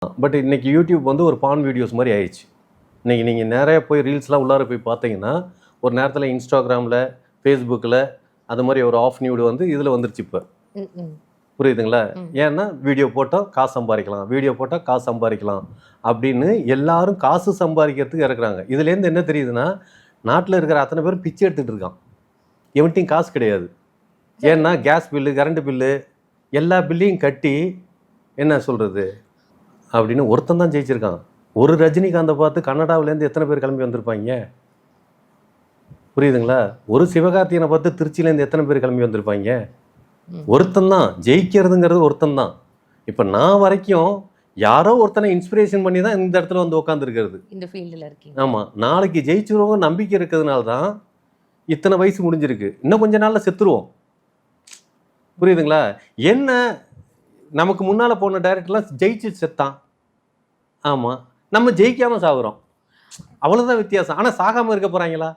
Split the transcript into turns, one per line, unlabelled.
But இன்னைக்கு YouTube வந்து ஒரு பான் வீடியோஸ் மாதிரி ஆயிடுச்சு. இன்னைக்கு நீங்கள் நிறைய போய் ரீல்ஸ்லாம் உள்ளார போய் பார்த்தீங்கன்னா ஒரு நேரத்தில் இன்ஸ்டாகிராமில் ஃபேஸ்புக்கில் அது மாதிரி ஒரு ஆஃப் நியூடு வந்து இதில் வந்துருச்சு இப்போ. புரியுதுங்களா? ஏன்னா வீடியோ போட்டால் காசு சம்பாதிக்கலாம், வீடியோ போட்டால் காசு சம்பாதிக்கலாம் அப்படின்னு எல்லாரும் காசு சம்பாதிக்கிறதுக்கு இறக்குறாங்க. இதுலேருந்து என்ன தெரியுதுன்னா நாட்டில் இருக்கிற அத்தனை பேரும் பிச்சை எடுத்துகிட்டு இருக்கான். எவன்ட்டையும் காசு கிடையாது. ஏன்னா கேஸ் பில்லு, கரண்ட் பில்லு எல்லா பில்லையும் கட்டி என்ன சொல்கிறது அப்படின்னு ஒருத்தன் தான் ஜெயிச்சிருக்கான். ஒரு ரஜினிகாந்தை பார்த்து கன்னடாவிலேருந்து எத்தனை பேர் கிளம்பி வந்திருப்பாங்க? புரியுதுங்களா? ஒரு சிவகார்த்திகனை பார்த்து திருச்சியிலேருந்து எத்தனை பேர் கிளம்பி வந்திருப்பாங்க? ஒருத்தன் தான் ஜெயிக்கிறதுங்கிறது, ஒருத்தன் தான். இப்போ நான் வரைக்கும் யாரோ ஒருத்தனை இன்ஸ்பிரேஷன் பண்ணி தான் இந்த இடத்துல வந்து உட்காந்துருக்கிறது.
இந்த ஃபீல்டில் இருக்கீங்க.
ஆமாம், நாளைக்கு ஜெயிச்சிருவோங்க நம்பிக்கை இருக்கிறதுனால தான் இத்தனை வயசு முடிஞ்சிருக்கு. இன்னும் கொஞ்ச நாளில் செத்துருவோம். புரியுதுங்களா? என்ன நமக்கு முன்னால் போன டைரக்டர்லாம் ஜெயிச்சு செத்தான். ஆமாம், நம்ம ஜெயிக்காமல் சாகுறோம். அவ்வளோதான் வித்தியாசம். ஆனால் சாகாமல் இருக்க போகிறாங்களா?